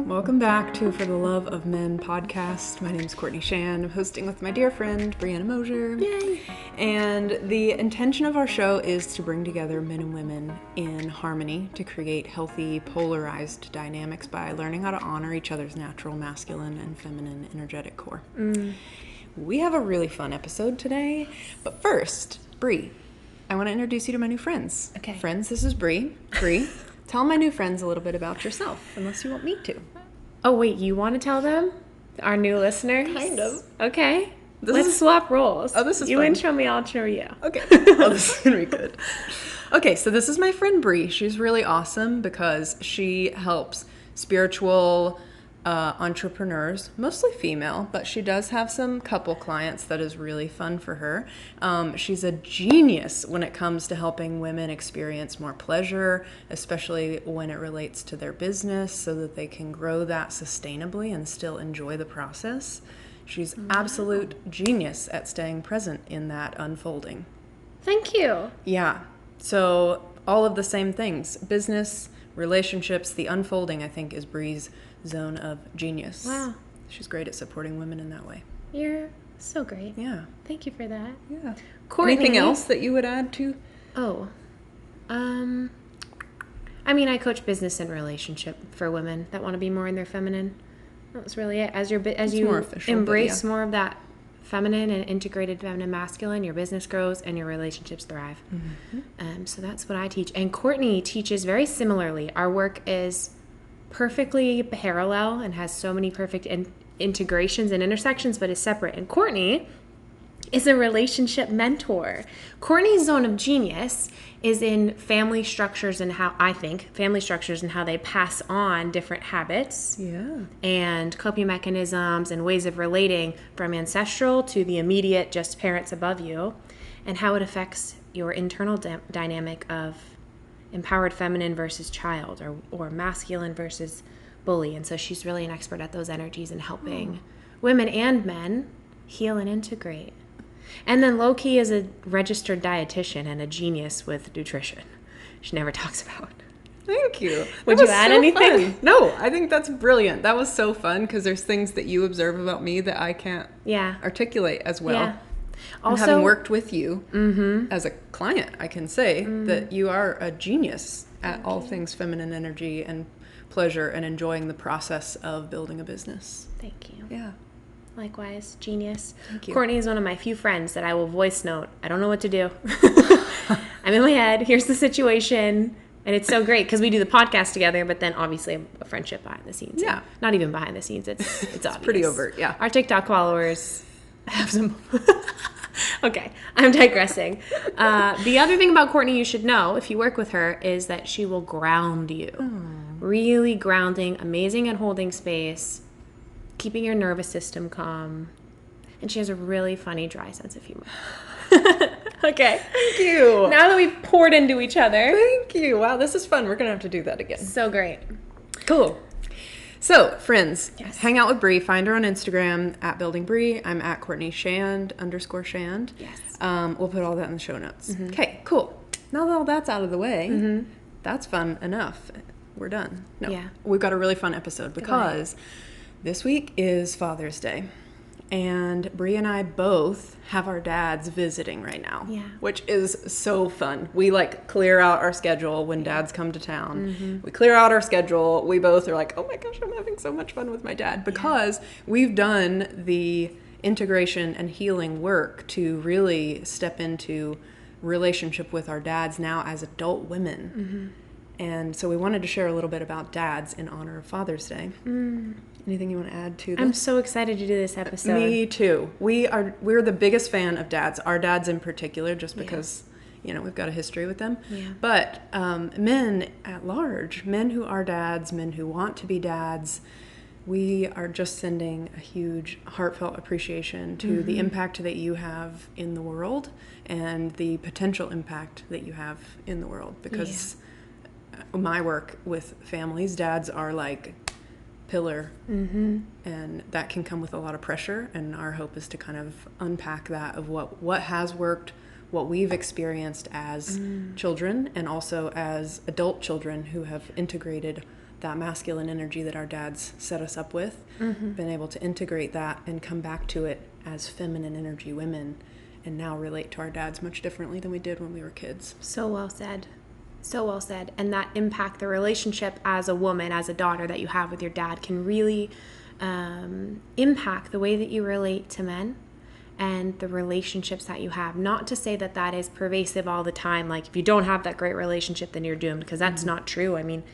Welcome back to For the Love of Men podcast. My name is Courtney Shan. I'm hosting with my dear friend, Brianna Mosier. Yay! And the intention of our show is to bring together men and women in harmony to create healthy, polarized dynamics by learning how to honor each other's natural masculine and feminine energetic core. We have a really fun episode today, but first, Bri, I want to introduce you to my new friends. Okay. Friends, this is Bri. Bri, tell my new friends a little bit about yourself, unless you want me to. Oh, wait, you want to tell them? Our new listeners? Kind of. Okay. Let's swap roles. Oh, this is You fun. intro me, I'll intro you. Okay. Oh, this is going to be good. Okay, so this is my friend Bri. She's really awesome because she helps spiritual entrepreneurs, mostly female, but she does have some couple clients that is really fun for her. She's a genius when it comes to helping women experience more pleasure, especially when it relates to their business, so that they can grow that sustainably and still enjoy the process. She's absolute genius at staying present in that unfolding. Thank you. Yeah. So all of the same things, business, relationships, the unfolding, I think, is Bri's zone of genius. Wow. She's great at supporting women in that way. You're so great. Yeah. Thank you for that. Yeah. Courtney. Anything else that you would add to? Oh. I mean, I coach business and relationship for women that want to be more in their feminine. That's really it. As you more official, embrace but yeah. more of that feminine and integrated feminine masculine, your business grows and your relationships thrive. So that's what I teach. And Courtney teaches very similarly. Our work is perfectly parallel and has so many perfect integrations and intersections, but is separate. And Courtney is a relationship mentor. Courtney's zone of genius is in family structures and how they pass on different habits and coping mechanisms and ways of relating from ancestral to the immediate just parents above you, and how it affects your internal dynamic of empowered feminine versus child, or masculine versus bully. And so she's really an expert at those energies and helping women and men heal and integrate. And then low-key is a registered dietitian and a genius with nutrition. She never talks about. Thank you. Would you add anything? Fun. No, I think that's brilliant. That was so fun because there's things that you observe about me that I can't articulate as well. Yeah. And Also, having worked with you as a client, I can say that you are a genius at all things feminine energy and pleasure and enjoying the process of building a business. Thank you. Yeah. Likewise, genius. Thank you. Courtney is one of my few friends that I will voice note. I don't know what to do. I'm in my head. Here's the situation. And it's so great because we do the podcast together, but then obviously a friendship behind the scenes. Yeah. Not even behind the scenes. It's obvious. Pretty overt, yeah. Our TikTok followers have some... Okay, I'm digressing. The other thing about Courtney you should know if you work with her is that she will ground you. Really grounding, amazing at holding space, keeping your nervous system calm. And she has a really funny, dry sense of humor. Okay. Thank you. Now that we've poured into each other. Thank you. Wow, this is fun. We're going to have to do that again. So great. Cool. So, friends, Yes. hang out with Bri. Find her on Instagram at Building Bri. I'm at Courtney _Shand. Yes. We'll put all that in the show notes. Okay, cool. Now that all that's out of the way, that's fun enough. We're done. No, Yeah. we've got a really fun episode because this week is Father's Day. And Bri and I both have our dads visiting right now, which is so fun. We clear out our schedule when dads come to town. We clear out our schedule. We both are like, oh my gosh, I'm having so much fun with my dad because we've done the integration and healing work to really step into relationship with our dads now as adult women. And so we wanted to share a little bit about dads in honor of Father's Day. Anything you want to add to this? I'm so excited to do this episode. Me too. We're the biggest fan of dads. Our dads in particular, just because we've got a history with them. Yeah. But men at large, men who are dads, men who want to be dads, we are just sending a huge heartfelt appreciation to the impact that you have in the world and the potential impact that you have in the world. Because my work with families, dads are like pillar, and that can come with a lot of pressure, and our hope is to kind of unpack that of what has worked, what we've experienced as children and also as adult children who have integrated that masculine energy that our dads set us up with, been able to integrate that and come back to it as feminine energy women, and now relate to our dads much differently than we did when we were kids. So well said. So well said. And that impact, the relationship as a woman, as a daughter that you have with your dad can really impact the way that you relate to men and the relationships that you have. Not to say that that is pervasive all the time. Like, if you don't have that great relationship, then you're doomed, because that's not true. I mean,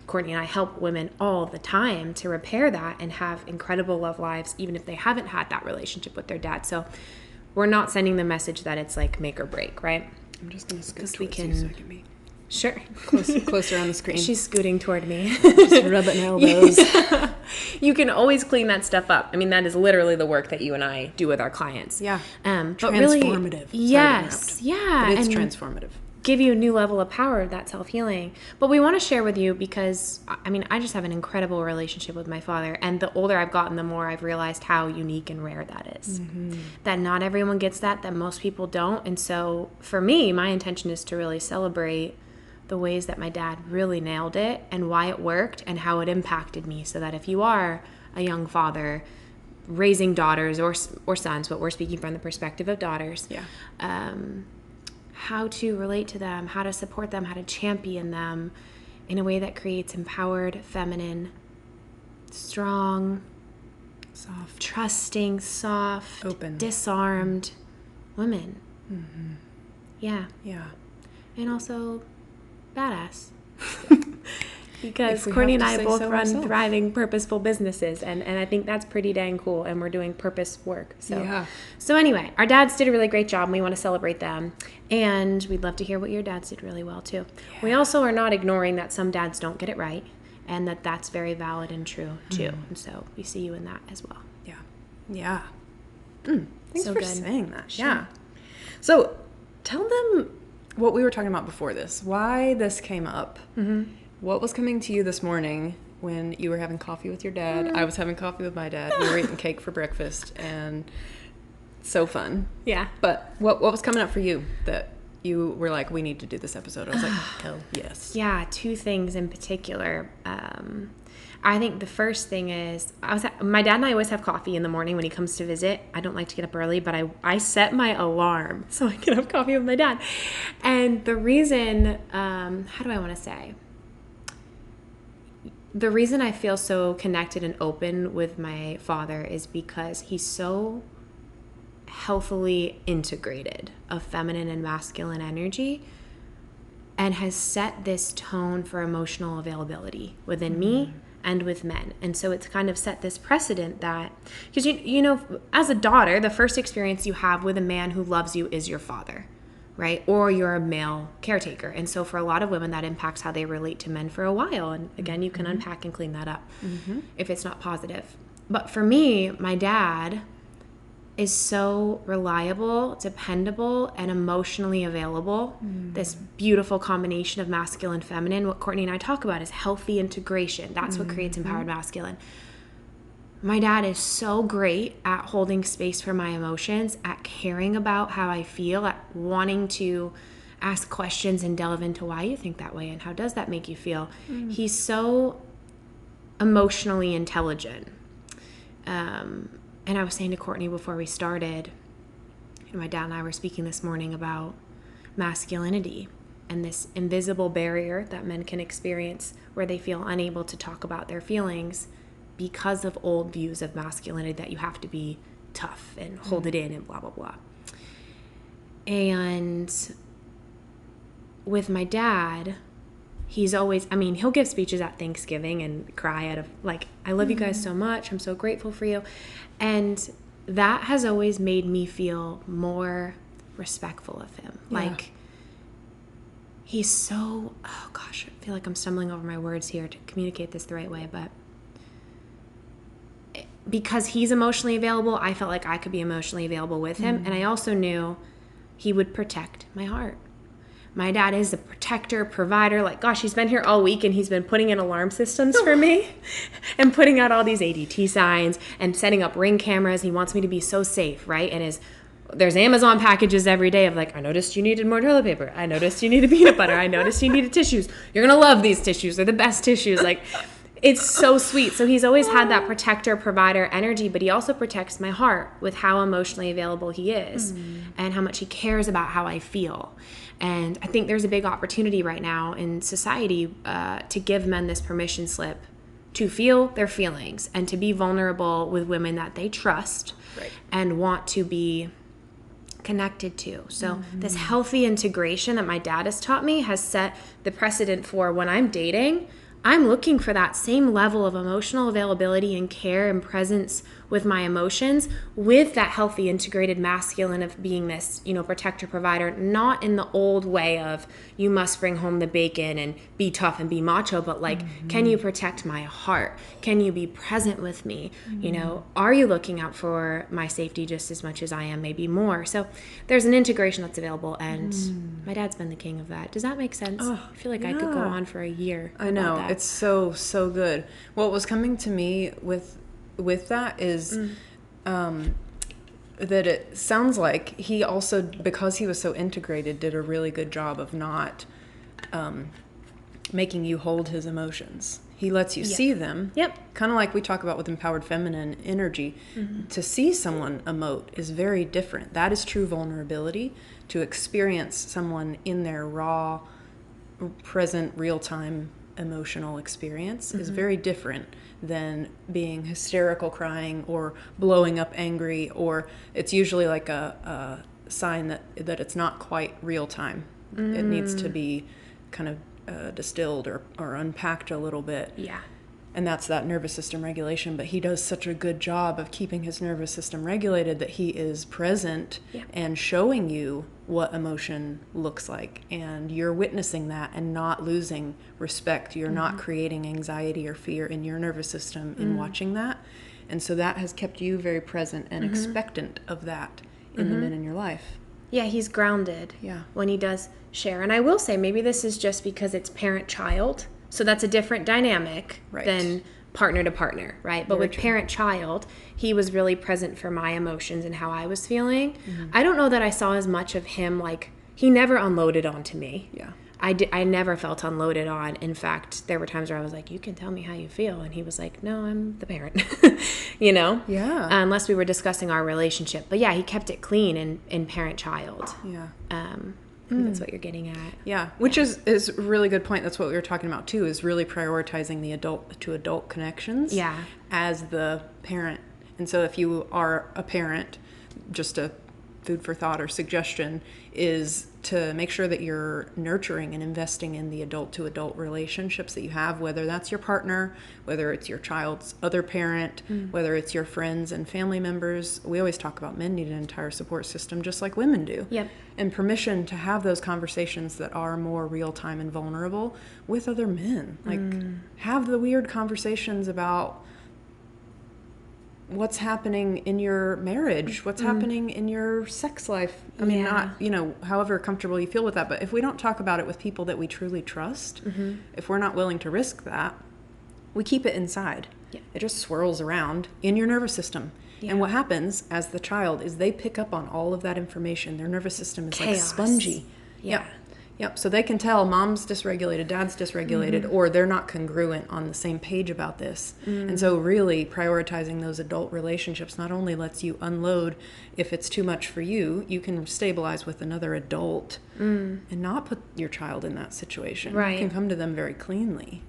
Courtney and I help women all the time to repair that and have incredible love lives, even if they haven't had that relationship with their dad. So we're not sending the message that it's like make or break, right? I'm just going to scoot towards you so I can be sure closer on the screen. She's scooting toward me. Just rubbing elbows. You can always clean that stuff up. I mean, that is literally the work that you and I do with our clients. Yeah. But transformative. Really, yes. Yeah. But it's transformative. Give you a new level of power of that self-healing. But we want to share with you because, I mean, I just have an incredible relationship with my father. And the older I've gotten, the more I've realized how unique and rare that is. That not everyone gets that most people don't. And so for me, my intention is to really celebrate the ways that my dad really nailed it and why it worked and how it impacted me, so that if you are a young father raising daughters or sons, but we're speaking from the perspective of daughters, how to relate to them, how to support them, how to champion them in a way that creates empowered, feminine, strong, soft, trusting, soft, open, disarmed women. Yeah. And also badass. Because Courtney and I both run thriving, purposeful businesses, and I think that's pretty dang cool, and we're doing purpose work. So anyway, our dads did a really great job, and we want to celebrate them, and we'd love to hear what your dads did really well too. We also are not ignoring that some dads don't get it right, and that's very valid and true too. And so we see you in that as well. Thanks so for good. saying that. Sure. So tell them what we were talking about before this, why this came up. What was coming to you this morning when you were having coffee with your dad? I was having coffee with my dad. We were eating cake for breakfast, and so fun. Yeah. But what was coming up for you that you were like, we need to do this episode? I was like, hell yes. Yeah, two things in particular. I think the first thing is, my dad and I always have coffee in the morning when he comes to visit. I don't like to get up early, but I set my alarm so I can have coffee with my dad. And the reason, how do I want to say? The reason I feel so connected and open with my father is because he's so healthily integrated of feminine and masculine energy, and has set this tone for emotional availability within me and with men. And so it's kind of set this precedent that, because you know, as a daughter, the first experience you have with a man who loves you is your father, right? Or you're a male caretaker. And so for a lot of women, that impacts how they relate to men for a while. And again, you can unpack and clean that up if it's not positive. But for me, my dad is so reliable, dependable, and emotionally available. This beautiful combination of masculine and feminine. What Courtney and I talk about is healthy integration. That's what creates empowered masculine. My dad is so great at holding space for my emotions, at caring about how I feel, at wanting to ask questions and delve into why you think that way and how does that make you feel. He's so emotionally intelligent. And I was saying to Courtney before we started, my dad and I were speaking this morning about masculinity and this invisible barrier that men can experience where they feel unable to talk about their feelings because of old views of masculinity, that you have to be tough and hold it in and blah, blah, blah. And with my dad, he's always, he'll give speeches at Thanksgiving and cry out of like, I love you guys so much. I'm so grateful for you. And that has always made me feel more respectful of him. Yeah. Like, he's so, oh gosh, I feel like I'm stumbling over my words here to communicate this the right way, but because he's emotionally available, I felt like I could be emotionally available with him. And I also knew he would protect my heart. My dad is a protector, provider. Like, gosh, he's been here all week and he's been putting in alarm systems for me and putting out all these ADT signs and setting up Ring cameras. He wants me to be so safe, right? And there's Amazon packages every day of like, I noticed you needed more toilet paper. I noticed you needed peanut butter. I noticed you needed tissues. You're going to love these tissues. They're the best tissues. Like, It's so sweet. So he's always had that protector, provider energy, but he also protects my heart with how emotionally available he is and how much he cares about how I feel. And I think there's a big opportunity right now in society to give men this permission slip to feel their feelings and to be vulnerable with women that they trust and want to be connected to. So this healthy integration that my dad has taught me has set the precedent for when I'm dating, I'm looking for that same level of emotional availability and care and presence with my emotions with that healthy integrated masculine of being this, protector, provider, not in the old way of you must bring home the bacon and be tough and be macho, but like, can you protect my heart? Can you be present with me? Are you looking out for my safety just as much as I am, maybe more? So there's an integration that's available, and my dad's been the king of that. Does that make sense? I feel like I could go on for a year. I know. That. It's so good. What was coming to me with that is that it sounds like he also, because he was so integrated, did a really good job of not making you hold his emotions. He lets you see them. Yep. Kind of like we talk about with empowered feminine energy. To see someone emote is very different. That is true vulnerability. To experience someone in their raw, present, real-time emotional experience is very different than being hysterical crying or blowing up angry, or it's usually like a sign that it's not quite real time. It needs to be kind of distilled or unpacked a little bit. Yeah. And that's that nervous system regulation. But he does such a good job of keeping his nervous system regulated that he is present and showing you what emotion looks like. And you're witnessing that and not losing respect. You're not creating anxiety or fear in your nervous system in watching that. And so that has kept you very present and expectant of that in the men in your life. Yeah, he's grounded when he does share. And I will say, maybe this is just because it's parent-child. So that's a different dynamic than partner to partner, right? But very with parent-child, he was really present for my emotions and how I was feeling. I don't know that I saw as much of him, like, he never unloaded onto me. Yeah. I never felt unloaded on. In fact, there were times where I was like, you can tell me how you feel. And he was like, no, I'm the parent, Yeah. Unless we were discussing our relationship. But yeah, he kept it clean in parent-child. Yeah. I think that's what you're getting at. Yeah, which is a really good point. That's what we were talking about too, is really prioritizing the adult to adult connections as the parent. And so if you are a parent, just a food for thought or suggestion is to make sure that you're nurturing and investing in the adult to adult relationships that you have, whether that's your partner, whether it's your child's other parent, whether it's your friends and family members. We always talk about men need an entire support system just like women do. Yep. And permission to have those conversations that are more real time and vulnerable with other men. Like have the weird conversations about what's happening in your marriage, what's happening in your sex life. I mean, not, however comfortable you feel with that, but if we don't talk about it with people that we truly trust, if we're not willing to risk that, we keep it inside. Yeah. It just swirls around in your nervous system. Yeah. And what happens as the child is they pick up on all of that information. Their nervous system is like spongy. Yeah. Yep. So they can tell mom's dysregulated, dad's dysregulated, or they're not congruent on the same page about this. And so really prioritizing those adult relationships not only lets you unload if it's too much for you, you can stabilize with another adult and not put your child in that situation. Right. You can come to them very cleanly.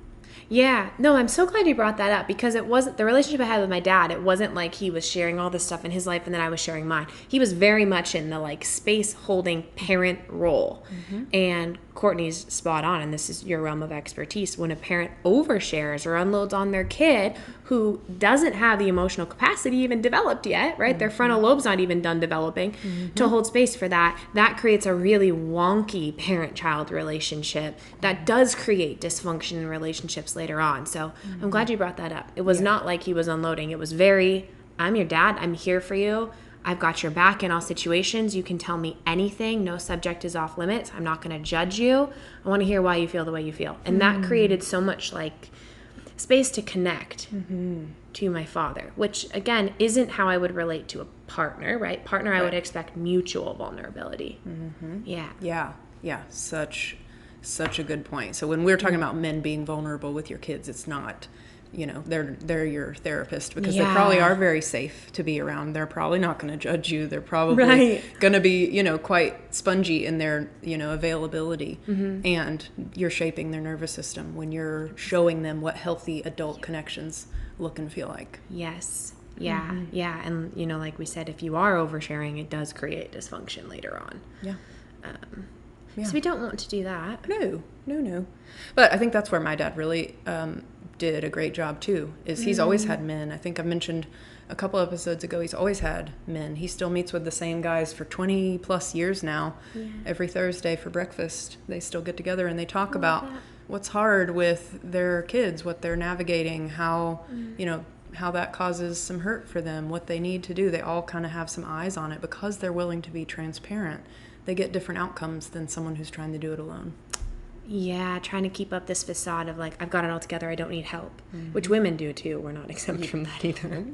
Yeah. No, I'm so glad you brought that up because it wasn't the relationship I had with my dad. It wasn't like he was sharing all this stuff in his life and then I was sharing mine. He was very much in the like space holding parent role. And Courtney's spot on, and this is your realm of expertise. When a parent overshares or unloads on their kid who doesn't have the emotional capacity even developed yet, right? Their frontal lobe's not even done developing to hold space for that. That creates a really wonky parent-child relationship that does create dysfunction in relationships later on. So I'm glad you brought that up. It was not like he was unloading. It was very, I'm your dad. I'm here for you. I've got your back in all situations. You can tell me anything. No subject is off limits. I'm not going to judge you. I want to hear why you feel the way you feel. And that created so much like space to connect to my father, which again isn't how I would relate to a partner, right? Partner, I would expect mutual vulnerability. Yeah. Such a good point. So when we're talking about men being vulnerable with your kids, it's not they're your therapist, because they probably are very safe to be around. They're probably not going to judge you. They're probably going to be, quite spongy in their, availability. And you're shaping their nervous system when you're showing them what healthy adult connections look and feel like. Yes. Yeah. Yeah. And, like we said, if you are oversharing, it does create dysfunction later on. Yeah. So we don't want to do that. No. But I think that's where my dad really did a great job too, is he's always had men. I think I mentioned a couple episodes ago, he's always had men. He still meets with the same guys for 20 plus years now. Every Thursday for breakfast, they still get together and they talk about what's hard with their kids, what they're navigating, how, how that causes some hurt for them, what they need to do. They all kind of have some eyes on it because they're willing to be transparent. They get different outcomes than someone who's trying to do it alone. Yeah, trying to keep up this facade of like, I've got it all together, I don't need help, which women do too. We're not exempt from that either.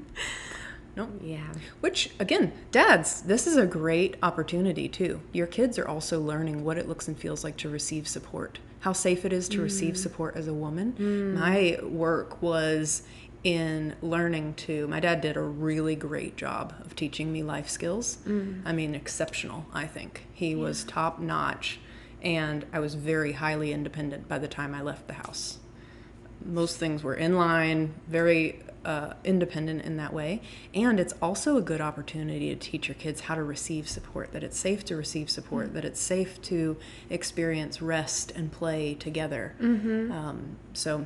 Nope. Yeah. Which, again, dads, this is a great opportunity too. Your kids are also learning what it looks and feels like to receive support, how safe it is to receive support as a woman. My work was in learning to, my dad did a really great job of teaching me life skills. I mean, exceptional, I think. He was top notch. And I was very highly independent by the time I left the house. Most things were in line, very independent in that way. And it's also a good opportunity to teach your kids how to receive support, that it's safe to receive support, that it's safe to experience rest and play together. So,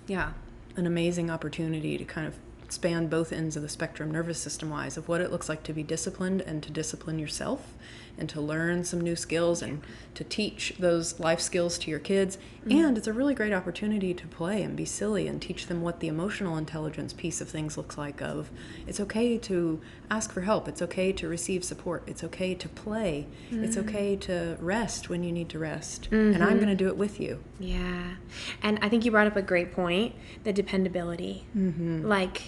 yeah, an amazing opportunity to kind of span both ends of the spectrum, nervous system wise, of what it looks like to be disciplined and to discipline yourself and to learn some new skills and to teach those life skills to your kids. And it's a really great opportunity to play and be silly and teach them what the emotional intelligence piece of things looks like, of it's okay to ask for help, it's okay to receive support, it's okay to play, it's okay to rest when you need to rest, and I'm going to do it with you. Yeah. And I think you brought up a great point, the dependability. Like,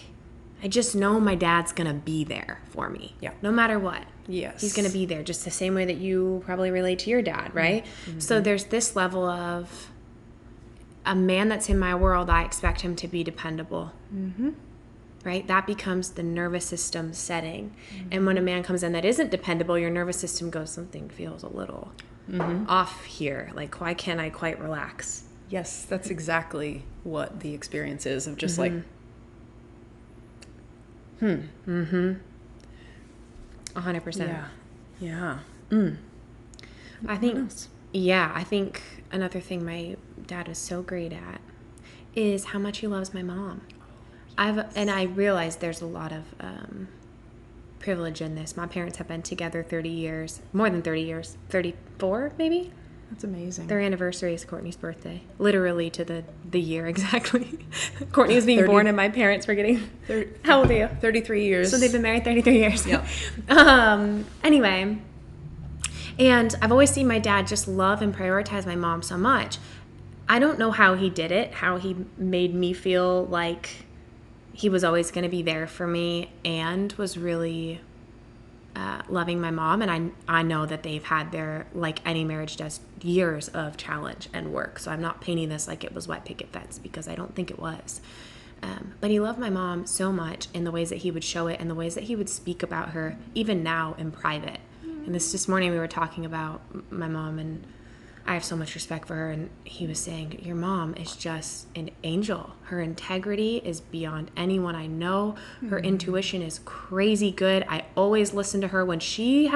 I just know my dad's going to be there for me. Yeah. No matter what. Yes. He's going to be there, just the same way that you probably relate to your dad, right? So there's this level of a man that's in my world, I expect him to be dependable. Right? That becomes the nervous system setting. And when a man comes in that isn't dependable, your nervous system goes, something feels a little off here. Like, why can't I quite relax? Yes, that's exactly what the experience is, of just like, 100%. Yeah. I think another thing my dad was so great at is how much he loves my mom. And I realize there's a lot of privilege in this. My parents have been together 30 years, more than 30 years, 34 maybe. That's amazing. Their anniversary is Courtney's birthday, literally to the year exactly. Courtney was being born and my parents were getting, how old are you? 33 years. So they've been married 33 years. Yeah. Anyway, and I've always seen my dad just love and prioritize my mom so much. I don't know how he did it, how he made me feel like he was always going to be there for me and was really loving my mom. And I know that they've had their, like any marriage does, years of challenge and work. So I'm not painting this like it was wet picket fence, because I don't think it was. But he loved my mom so much in the ways that he would show it and the ways that he would speak about her, even now in private. And this morning we were talking about my mom, and I have so much respect for her. And he was saying, your mom is just an angel. Her integrity is beyond anyone I know. Her intuition is crazy good. I always listen to her. When she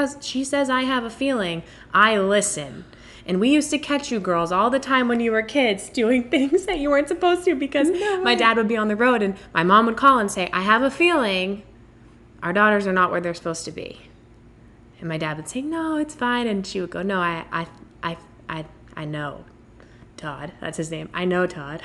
says I have a feeling, I listen. And we used to catch you girls all the time when you were kids doing things that you weren't supposed to, because my dad would be on the road and my mom would call and say, I have a feeling our daughters are not where they're supposed to be. And my dad would say, no, it's fine. And she would go, no, I know Todd. That's his name. I know Todd.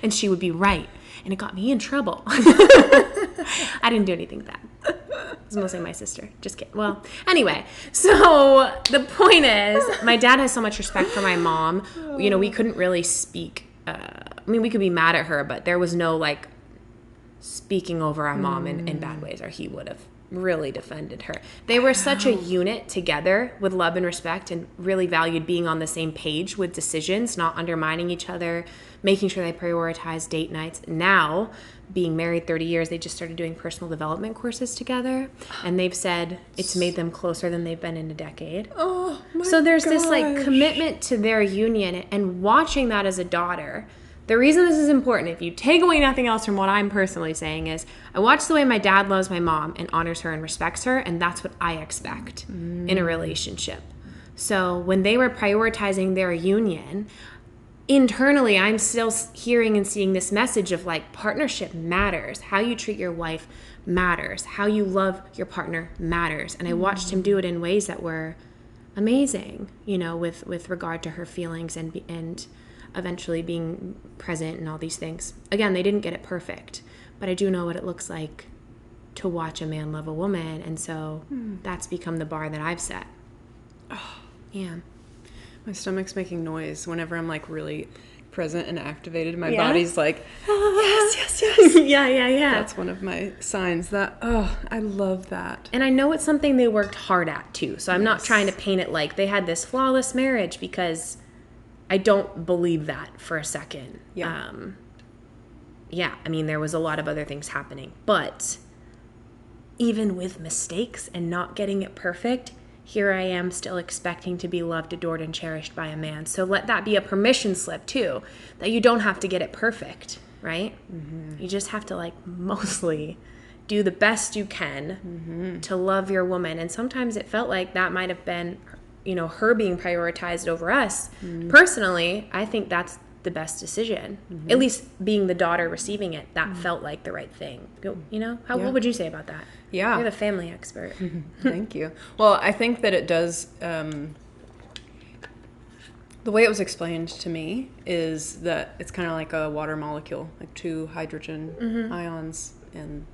And she would be right. And it got me in trouble. I didn't do anything bad. It was mostly my sister. Just kidding. Well, anyway. So the point is, my dad has so much respect for my mom. You know, we couldn't really speak. We could be mad at her, but there was no, like, speaking over our mom in bad ways, or he would have really defended her. They were such a unit together with love and respect, and really valued being on the same page with decisions, not undermining each other, making sure they prioritize date nights. Now, being married 30 years, they just started doing personal development courses together, and they've said it's made them closer than they've been in a decade. Oh my So there's this gosh. commitment to their union, and watching that as a daughter. The reason this is important, if you take away nothing else from what I'm personally saying, is I watch the way my dad loves my mom and honors her and respects her, and that's what I expect in a relationship. So when they were prioritizing their union, internally I'm still hearing and seeing this message of partnership matters. How you treat your wife matters. How you love your partner matters. And I watched him do it in ways that were amazing, with regard to her feelings and eventually being present and all these things. Again, they didn't get it perfect, but I do know what it looks like to watch a man love a woman, and so that's become the bar that I've set. Oh, yeah. My stomach's making noise whenever I'm really present and activated. My body's like, yes. yeah. That's one of my signs that, I love that. And I know it's something they worked hard at too. So I'm not trying to paint it like they had this flawless marriage, because I don't believe that for a second. Yeah. I mean, there was a lot of other things happening, but even with mistakes and not getting it perfect, here I am still expecting to be loved, adored, and cherished by a man. So let that be a permission slip too, that you don't have to get it perfect, right? Mm-hmm. You just have to mostly do the best you can to love your woman. And sometimes it felt like that might have been her being prioritized over us. Personally, I think that's the best decision. At least being the daughter receiving it, that felt like the right thing. What would you say about that? Yeah. You're the family expert. Thank you. Well, I think that it does, the way it was explained to me is that it's kind of like a water molecule, like two hydrogen ions and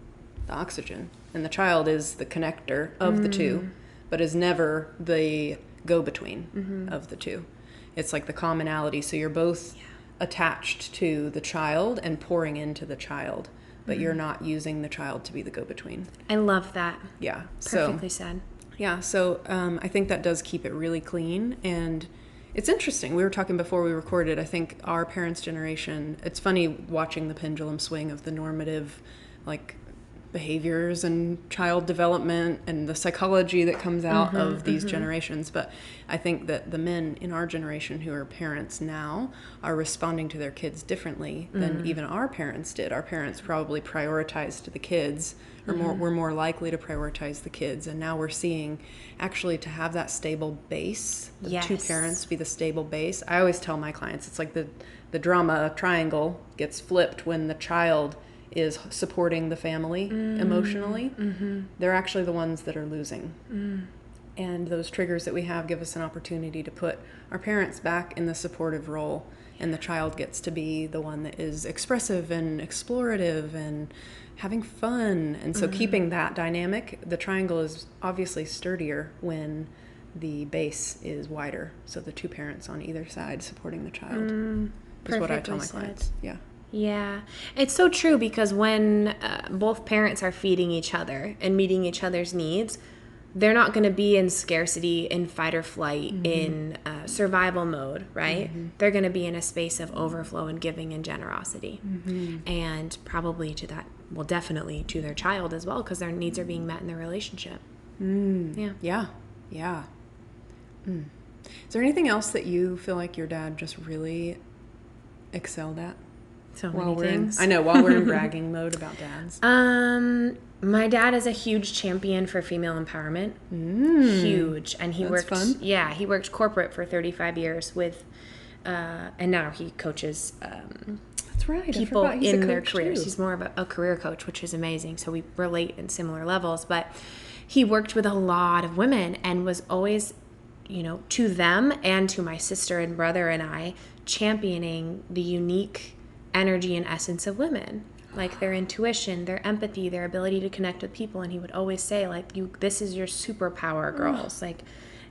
the oxygen. And the child is the connector of the two, but is never the go-between of the two. It's like the commonality. So you're both attached to the child and pouring into the child, but you're not using the child to be the go-between. I love that. Yeah. Perfectly said. Yeah. So I think that does keep it really clean. And it's interesting. We were talking before we recorded, I think our parents' generation, it's funny watching the pendulum swing of the normative, behaviors and child development and the psychology that comes out of these generations. But I think that the men in our generation who are parents now are responding to their kids differently than even our parents did. Our parents probably prioritized the kids, or were more likely to prioritize the kids. And now we're seeing actually to have that stable base, the two parents be the stable base. I always tell my clients, it's like the drama triangle gets flipped when the child is supporting the family emotionally. They're actually the ones that are losing. And those triggers that we have give us an opportunity to put our parents back in the supportive role, and the child gets to be the one that is expressive and explorative and having fun. And so keeping that dynamic, the triangle is obviously sturdier when the base is wider. So the two parents on either side supporting the child is what I tell my clients. Yeah. Yeah, it's so true, because when both parents are feeding each other and meeting each other's needs, they're not going to be in scarcity, in fight or flight, in survival mode, right? They're going to be in a space of overflow and giving and generosity. And probably to that, well, definitely to their child as well, because their needs are being met in their relationship. Yeah. Is there anything else that you feel like your dad just really excelled at? So many things. I know, while we're in bragging mode about dads. My dad is a huge champion for female empowerment. Huge. And he worked fun. Yeah, he worked corporate for 35 years with and now he coaches that's right. people in their careers. Too. He's more of a career coach, which is amazing. So we relate in similar levels, but he worked with a lot of women and was always, to them and to my sister and brother and I, championing the unique energy and essence of women, like their intuition, their empathy, their ability to connect with people. And he would always say, this is your superpower, girls.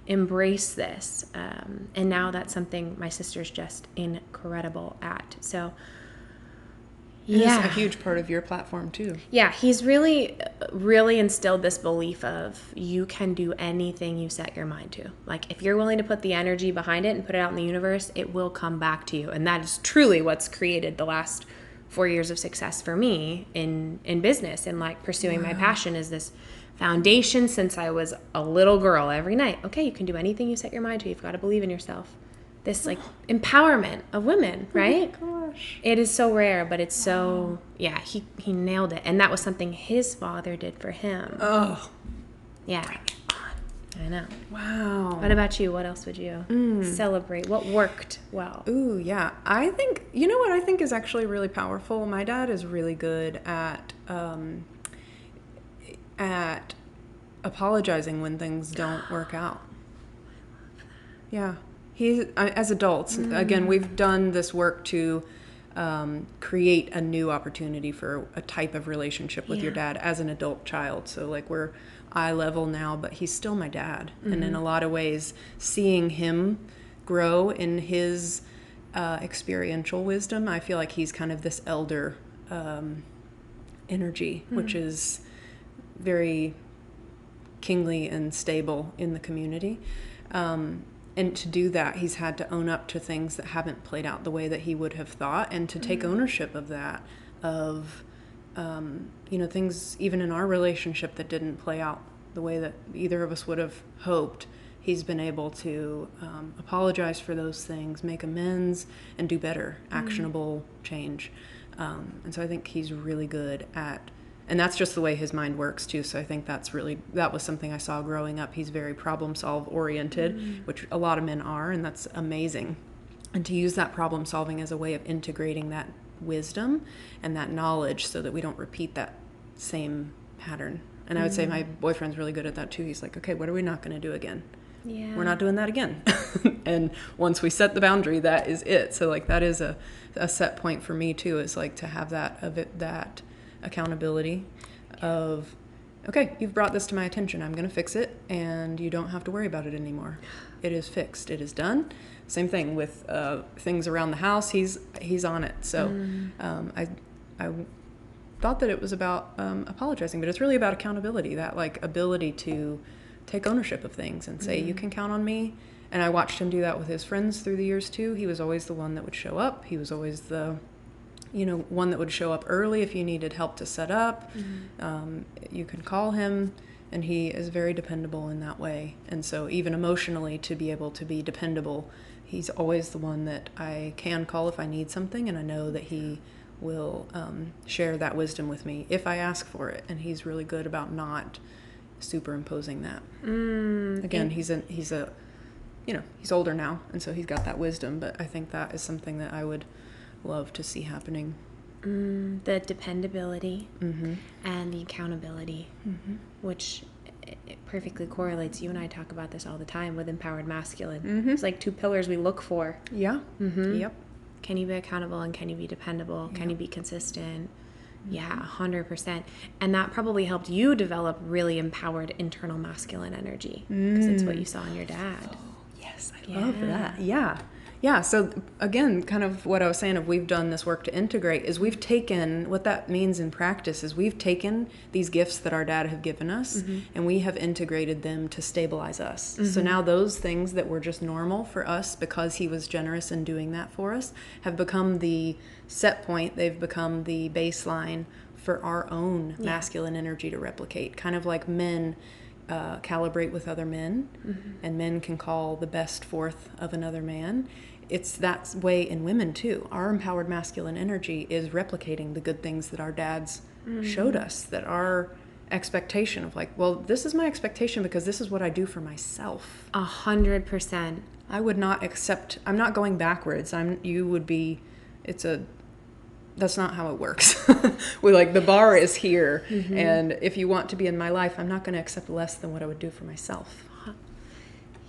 Embrace this. And now that's something my sister's just incredible at. So Yeah. It's a huge part of your platform too. Yeah, he's really, really instilled this belief of you can do anything you set your mind to. Like, if you're willing to put the energy behind it and put it out in the universe, it will come back to you. And that is truly what's created the last 4 years of success for me in business and like pursuing my passion is this foundation since I was a little girl every night. Okay, you can do anything you set your mind to. You've got to believe in yourself. This like empowerment of women, right? Oh my gosh. It is so rare, but it's so, yeah, he nailed it. And that was something his father did for him. Oh. Yeah. I know. Wow. What about you? What else would you celebrate? What worked well? Ooh, yeah. I think, you know what I think is actually really powerful? My dad is really good at apologizing when things don't work out. Yeah. As adults, again, we've done this work to create a new opportunity for a type of relationship with your dad as an adult child. So like we're eye level now, but he's still my dad. And in a lot of ways, seeing him grow in his experiential wisdom, I feel like he's kind of this elder energy, which is very kingly and stable in the community. And to do that, he's had to own up to things that haven't played out the way that he would have thought, and to take ownership of that, of, things even in our relationship that didn't play out the way that either of us would have hoped. He's been able to apologize for those things, make amends, and do better, actionable change. And so I think he's really good at, and that's just the way his mind works too. So I think that was something I saw growing up. He's very problem solve oriented, which a lot of men are, and that's amazing. And to use that problem solving as a way of integrating that wisdom and that knowledge so that we don't repeat that same pattern. And I would say my boyfriend's really good at that too. He's like, okay, what are we not going to do again? Yeah. We're not doing that again. And once we set the boundary, that is it. So like that is a set point for me too, is like to have that accountability of, okay, you've brought this to my attention, I'm going to fix it, and you don't have to worry about it anymore. It is fixed. It is done. Same thing with things around the house. He's on it. So I thought that it was about apologizing, but it's really about accountability, that like ability to take ownership of things and say, you can count on me. And I watched him do that with his friends through the years too. He was always the one that would show up. He was always the one that would show up early if you needed help to set up. You can call him, and he is very dependable in that way. And so even emotionally, to be able to be dependable, he's always the one that I can call if I need something, and I know that he will share that wisdom with me if I ask for it. And he's really good about not superimposing that. Again, he's older now, and so he's got that wisdom, but I think that is something that I would love to see happening. The dependability and the accountability, which it perfectly correlates. You and I talk about this all the time with empowered masculine. It's like two pillars we look for. Yeah. Yep. Can you be accountable, and can you be dependable? Can you be consistent? Yeah, 100%. And that probably helped you develop really empowered internal masculine energy, because it's what you saw in your dad. Oh, yes, I love that. Yeah, so again, kind of what I was saying of we've done this work to integrate is we've taken, what that means in practice is we've taken these gifts that our dad have given us and we have integrated them to stabilize us. So now those things that were just normal for us because he was generous in doing that for us have become the set point. They've become the baseline for our own masculine energy to replicate. Kind of like men calibrate with other men, and men can call the best forth of another man. It's that way in women too. Our empowered masculine energy is replicating the good things that our dads showed us, that our expectation of like, well, this is my expectation because this is what I do for myself. 100%. I would not accept, I'm not going backwards. That's not how it works. We like, the bar is here, and if you want to be in my life, I'm not going to accept less than what I would do for myself.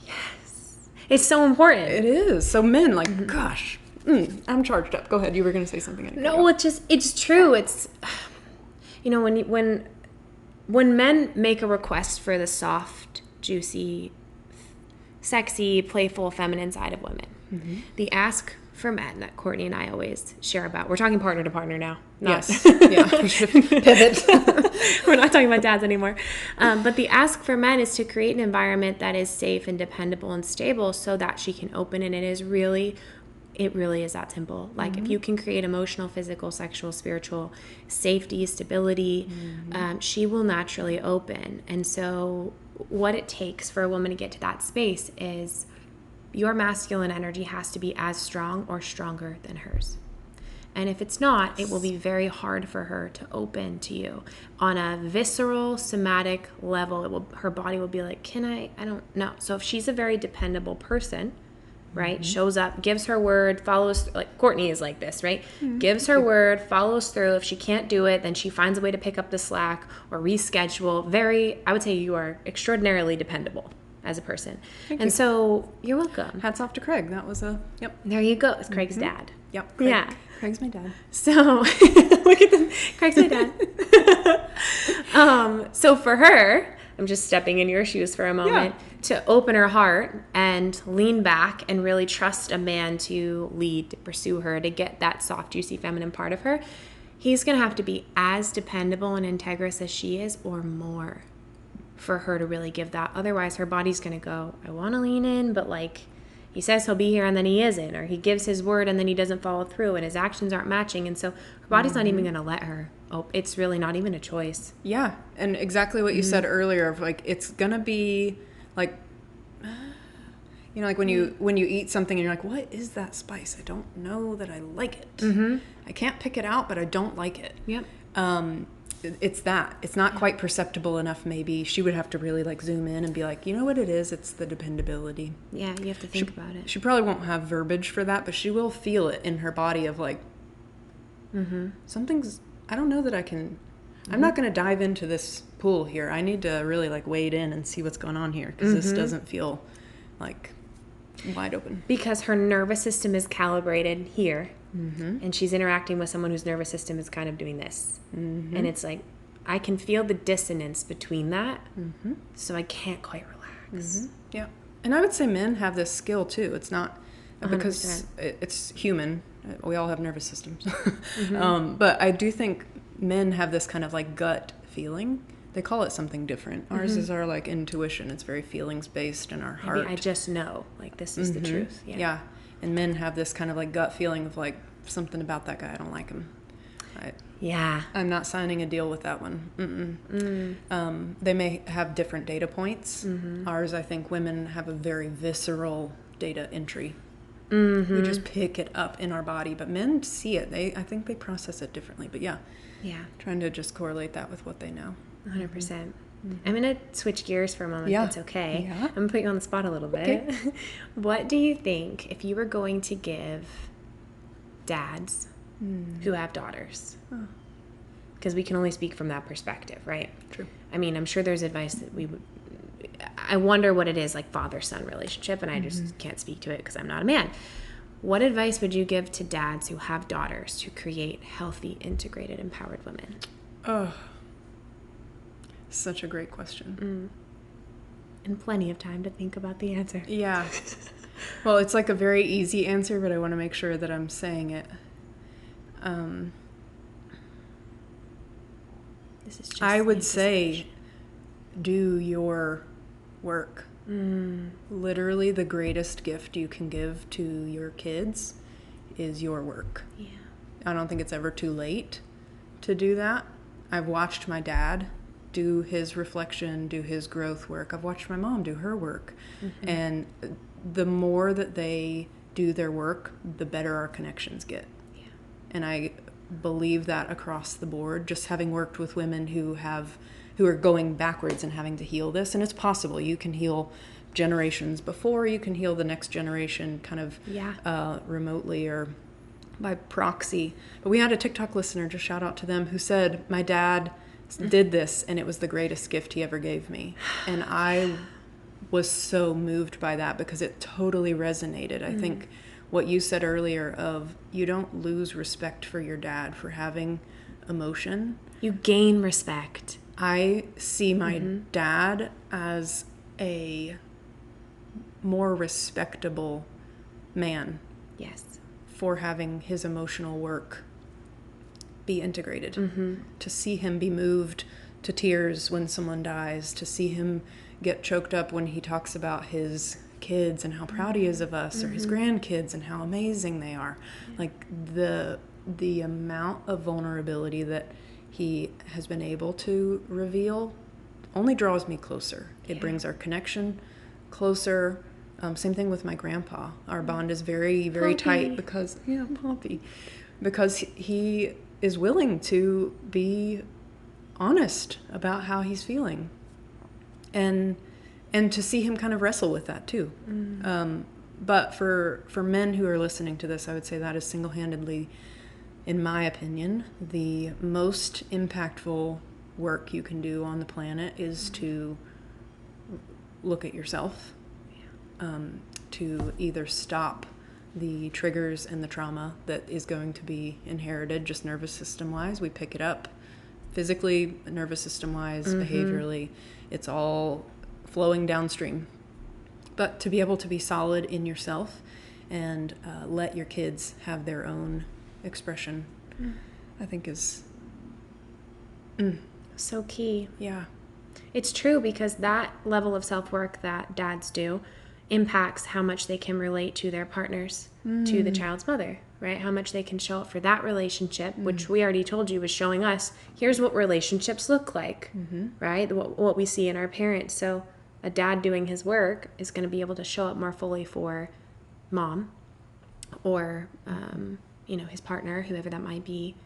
Yes. It's so important. It is. So men, like, gosh, I'm charged up. Go ahead. You were going to say something. No, it's true. It's, when men make a request for the soft, juicy, sexy, playful, feminine side of women, the ask for men that Courtney and I always share about. We're talking partner to partner now. Yes. Yeah. Pivot. We're not talking about dads anymore. But the ask for men is to create an environment that is safe and dependable and stable so that she can open. And it really is that simple. Like if you can create emotional, physical, sexual, spiritual safety, stability, she will naturally open. And so what it takes for a woman to get to that space is your masculine energy has to be as strong or stronger than hers. And if it's not, it will be very hard for her to open to you on a visceral, somatic level. Her body will be like, I don't know. So if she's a very dependable person, right, shows up, gives her word, follows, like Courtney is like this, right? Gives her word, follows through. If she can't do it, then she finds a way to pick up the slack or reschedule. I would say you are extraordinarily dependable as a person. Thank you. So you're welcome. Hats off to Craig. That was yep. There you go. It's Craig's dad. Yep. Yeah. Craig's my dad. So look at this. Craig's my dad. So for her, I'm just stepping in your shoes for a moment, to open her heart and lean back and really trust a man to lead, to pursue her, to get that soft, juicy, feminine part of her. He's going to have to be as dependable and integrous as she is or more for her to really give that. Otherwise, her body's going to go, I want to lean in, but like he says he'll be here and then he isn't, or he gives his word and then he doesn't follow through and his actions aren't matching. And so her body's not even going to let her. Oh, it's really not even a choice. Yeah. And exactly what you said earlier of like, it's going to be like, you know, like when you eat something and you're like, what is that spice? I don't know that I like it. I can't pick it out, but I don't like it. Yep. It's that. It's not quite perceptible enough, maybe. She would have to really like zoom in and be like, you know what it is? It's the dependability. Yeah, you have to think about it. She probably won't have verbiage for that, but she will feel it in her body of like, something's, I don't know that I can, I'm not going to dive into this pool here. I need to really like wade in and see what's going on here because this doesn't feel like wide open. Because her nervous system is calibrated here. And she's interacting with someone whose nervous system is kind of doing this. And it's like, I can feel the dissonance between that, so I can't quite relax. Yeah. And I would say men have this skill too. It's not 100%. because it's human. We all have nervous systems. But I do think men have this kind of like gut feeling. They call it something different. Ours is our like intuition. It's very feelings based in our heart. Maybe I just know, like this is the truth. Yeah. And men have this kind of like gut feeling of like something about that guy. I don't like him. I'm not signing a deal with that one. They may have different data points. Ours, I think women have a very visceral data entry. We just pick it up in our body, but men see it. I think they process it differently. But trying to just correlate that with what they know. 100%. I'm going to switch gears for a moment, if it's okay. Yeah. I'm going to put you on the spot a little bit. Okay. What do you think if you were going to give dads who have daughters? Because we can only speak from that perspective, right? True. I mean, I'm sure there's advice that we would... I wonder what it is, like father-son relationship, and I just can't speak to it because I'm not a man. What advice would you give to dads who have daughters to create healthy, integrated, empowered women? Oh, such a great question. And plenty of time to think about the answer. Yeah. Well, it's like a very easy answer, but I want to make sure that I'm saying it. This is just I would say do your work. Literally the greatest gift you can give to your kids is your work. Yeah. I don't think it's ever too late to do that. I've watched my dad do his reflection, do his growth work. I've watched my mom do her work. And the more that they do their work, the better our connections get. Yeah. And I believe that across the board, just having worked with women who are going backwards and having to heal this. And it's possible. You can heal generations before, you can heal the next generation kind of remotely or by proxy. But we had a TikTok listener, just shout out to them, who said, my dad did this and it was the greatest gift he ever gave me. And I was so moved by that because it totally resonated. I think what you said earlier of you don't lose respect for your dad for having emotion. You gain respect. I see my dad as a more respectable man. Yes. for having his emotional work be integrated, to see him be moved to tears when someone dies, to see him get choked up when he talks about his kids and how proud he is of us, or his grandkids and how amazing they are. Like the amount of vulnerability that he has been able to reveal only draws me closer. It brings our connection closer. Same thing with my grandpa. Our bond is very, very tight because Poppy, because he is willing to be honest about how he's feeling, and to see him kind of wrestle with that too. But for men who are listening to this, I would say that is single-handedly, in my opinion, the most impactful work you can do on the planet is to look at yourself, to either stop the triggers and the trauma that is going to be inherited just nervous system wise. We pick it up physically, nervous system wise, behaviorally. It's all flowing downstream. But to be able to be solid in yourself and let your kids have their own expression, I think is so key. Yeah. It's true, because that level of self-work that dads do impacts how much they can relate to their partners, to the child's mother, right? How much they can show up for that relationship, which we already told you was showing us, here's what relationships look like, right? What we see in our parents. So a dad doing his work is going to be able to show up more fully for mom or, his partner, whoever that might be,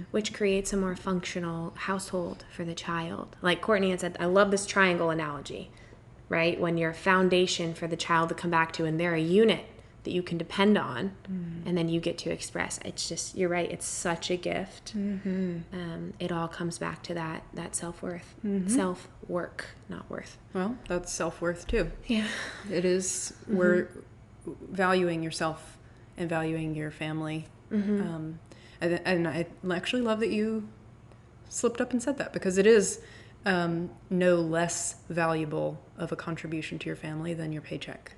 which creates a more functional household for the child. Like Courtney had said, I love this triangle analogy, right? When you're a foundation for the child to come back to, and they're a unit that you can depend on, and then you get to express. It's just, you're right, it's such a gift. It all comes back to that self-worth. Self-work, not worth. Well, that's self-worth too. Yeah. It is. We're valuing yourself and valuing your family. And I actually love that you slipped up and said that, because it is no less valuable of a contribution to your family than your paycheck.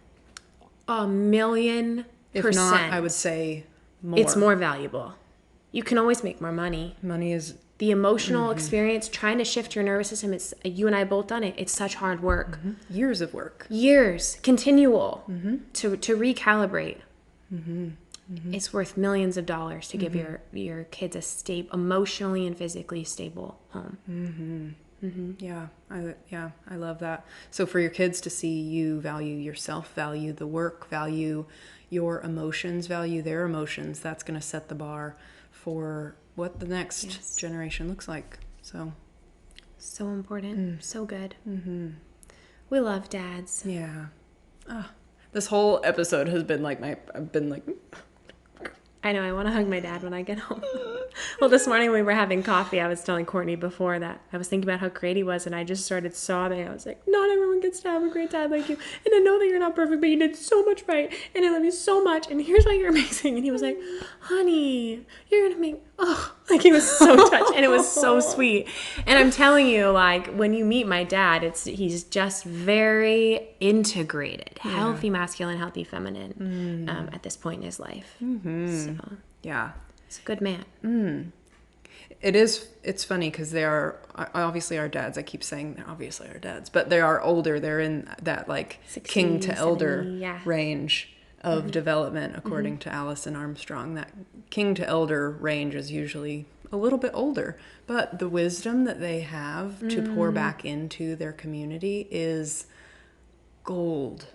1,000,000%. If not, I would say more. It's more valuable. You can always make more money. Money is... The emotional experience, trying to shift your nervous system, it's, you and I both done it. It's such hard work. Years of work. Years. Continual. To recalibrate. It's worth millions of dollars to give your kids a emotionally and physically stable home. Yeah, I love that. So for your kids to see you value yourself, value the work, value your emotions, value their emotions, that's going to set the bar for what the next generation looks like. So important. So good. We love dads. Yeah. This whole episode has been like I've been like... I know, I want to hug my dad when I get home. Well, this morning when we were having coffee, I was telling Courtney before that I was thinking about how great he was, and I just started sobbing. I was like, not everyone gets to have a great dad like you. And I know that you're not perfect, but you did so much right. And I love you so much. And here's why you're amazing. And he was like, honey, you're going to make... like he was so touched, and it was so sweet. And I'm telling you, like, when you meet my dad, he's just very integrated, healthy masculine, healthy feminine at this point in his life. So, yeah, he's a good man. It's funny because they are obviously our dads. I keep saying they're obviously our dads, but they are older. They're in that like 60, king to elder 70, range of development, according to Allison Armstrong. That king to elder range is usually a little bit older, but the wisdom that they have to pour back into their community is gold.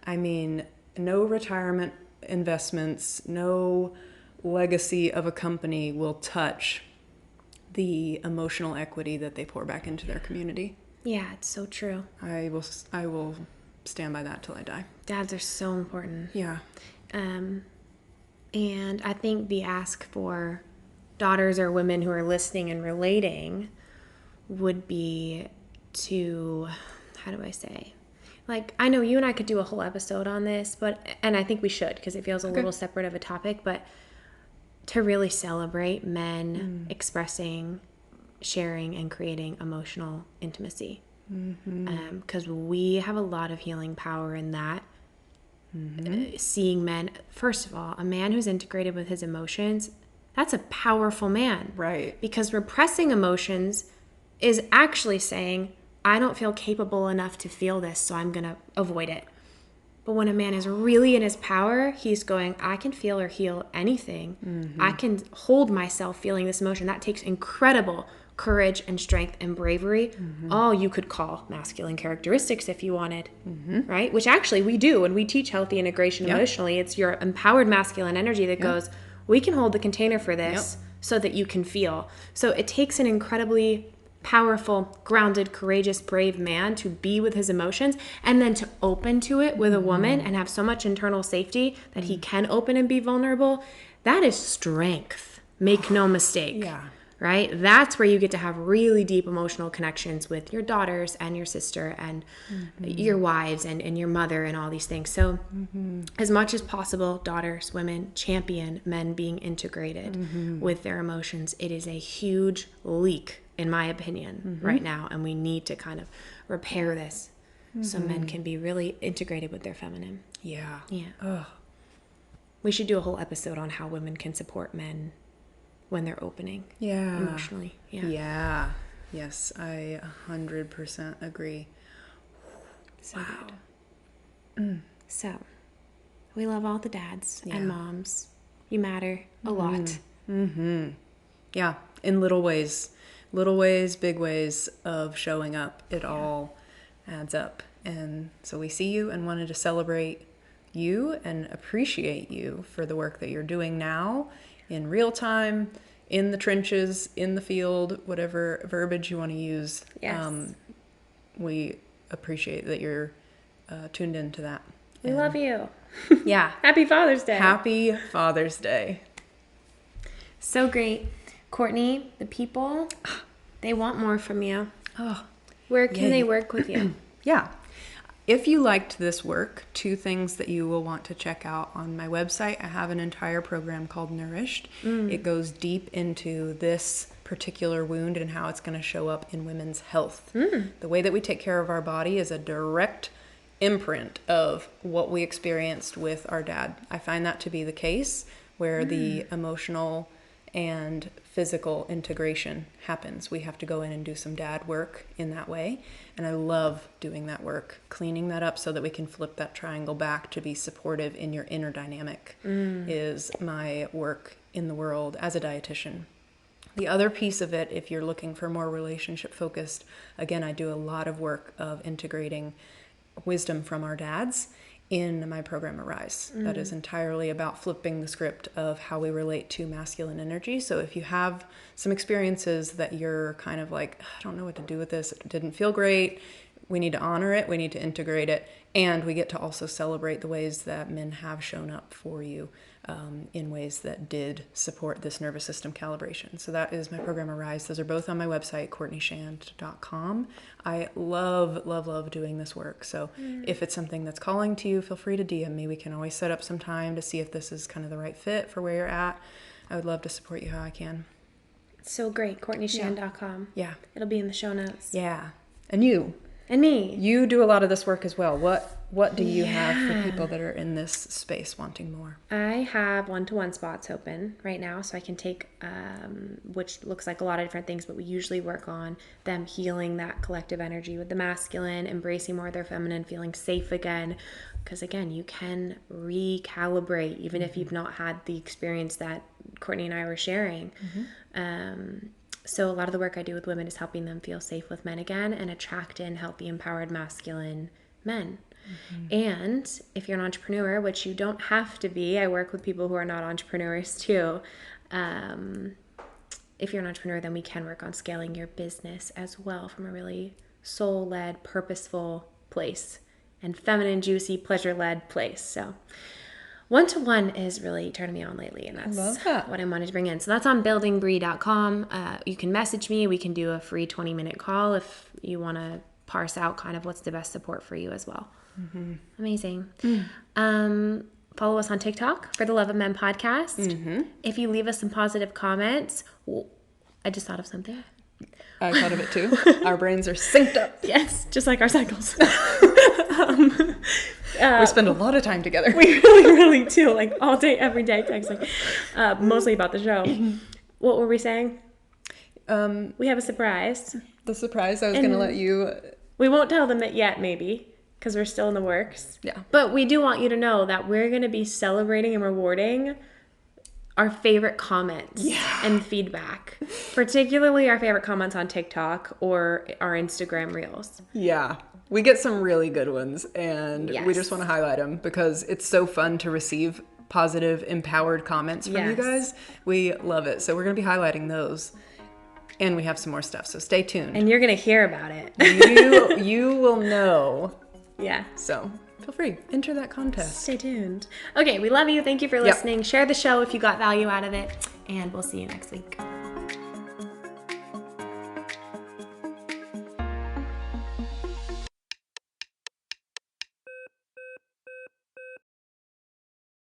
I mean, no retirement investments, no legacy of a company will touch the emotional equity that they pour back into their community. Yeah, it's so true. I will stand by that till I die. Dads are so important. Yeah. And I think the ask for daughters or women who are listening and relating would be to, how do I say? Like, I know you and I could do a whole episode on this, and I think we should, because it feels a little separate of a topic, but to really celebrate men expressing, sharing, and creating emotional intimacy. Because we have a lot of healing power in that seeing men. First of all, a man who's integrated with his emotions, that's a powerful man. Right. Because repressing emotions is actually saying, I don't feel capable enough to feel this, so I'm going to avoid it. But when a man is really in his power, he's going, I can feel or heal anything. I can hold myself feeling this emotion. That takes incredible courage and strength and bravery. All you could call masculine characteristics if you wanted, right? Which actually we do when we teach healthy integration emotionally. It's your empowered masculine energy that goes, we can hold the container for this so that you can feel. So it takes an incredibly powerful, grounded, courageous, brave man to be with his emotions and then to open to it with a woman and have so much internal safety that he can open and be vulnerable. That is strength. Make no mistake. Yeah. Right? That's where you get to have really deep emotional connections with your daughters and your sister and your wives and your mother and all these things. So as much as possible, daughters, women, champion men being integrated with their emotions. It is a huge leak, in my opinion, right now. And we need to kind of repair this so men can be really integrated with their feminine. Yeah. Yeah. Ugh. We should do a whole episode on how women can support men when they're opening emotionally. Yeah. Yes, I 100% agree. So good. So, we love all the dads and moms. You matter a lot. Yeah, in little ways, big ways of showing up. It all adds up. And so we see you and wanted to celebrate you and appreciate you for the work that you're doing now in real time, in the trenches, in the field, whatever verbiage you want to use. Yes. We appreciate that you're tuned into that. We love you. Yeah. Happy Father's Day. Happy Father's Day. So great. Courtney, the people, they want more from you. Oh, Where can they work with you? yeah. If you liked this work, 2 things that you will want to check out on my website. I have an entire program called Nourished. It goes deep into this particular wound and how it's going to show up in women's health. The way that we take care of our body is a direct imprint of what we experienced with our dad. I find that to be the case where the emotional and physical integration happens. We have to go in and do some dad work in that way. And I love doing that work, cleaning that up so that we can flip that triangle back to be supportive in your inner dynamic is my work in the world as a dietitian. The other piece of it, if you're looking for more relationship focused, again, I do a lot of work of integrating wisdom from our dads in my program Arise. That is entirely about flipping the script of how we relate to masculine energy. So if you have some experiences that you're kind of like, I don't know what to do with this, it didn't feel great, we need to honor it, we need to integrate it, and we get to also celebrate the ways that men have shown up for you in ways that did support this nervous system calibration. So that is my program Arise. Those are both on my website, CourtneyShand.com. I love doing this work. So if it's something that's calling to you, feel free to DM me. We can always set up some time to see if this is kind of the right fit for where you're at. I would love to support you how I can. So great. CourtneyShand.com. Yeah. It'll be in the show notes. Yeah. And you. And me. You do a lot of this work as well. What do you have for people that are in this space wanting more? I have one-to-one spots open right now, so I can take, which looks like a lot of different things, but we usually work on them healing that collective energy with the masculine, embracing more of their feminine, feeling safe again. Because again, you can recalibrate even if you've not had the experience that Courtney and I were sharing. So a lot of the work I do with women is helping them feel safe with men again and attract in healthy, empowered, masculine men. And if you're an entrepreneur, which you don't have to be, I work with people who are not entrepreneurs too. If you're an entrepreneur, then we can work on scaling your business as well from a really soul-led, purposeful place and feminine, juicy, pleasure-led place. So one-to-one is really turning me on lately, and that's what I wanted to bring in. So that's on buildingbrie.com. You can message me. We can do a free 20-minute call if you want to parse out kind of what's the best support for you as well. Amazing. Follow us on TikTok for the Love of Men podcast. If you leave us some positive comments, I just thought of something. I thought of it too. Our brains are synced up. Yes, just like our cycles. We spend a lot of time together. We really do, like all day, every day texting, mostly about the show. What were we saying? We have a surprise. The surprise I was going to let you... We won't tell them it yet, maybe, because we're still in the works. Yeah. But we do want you to know that we're going to be celebrating and rewarding our favorite comments and feedback, particularly our favorite comments on TikTok or our Instagram Reels. Yeah. We get some really good ones, and we just want to highlight them because it's so fun to receive positive, empowered comments from you guys. We love it. So we're going to be highlighting those. And we have some more stuff, so stay tuned. And you're going to hear about it. You will know. Yeah. So feel free. Enter that contest. Stay tuned. Okay, we love you. Thank you for listening. Share the show if you got value out of it. And we'll see you next week.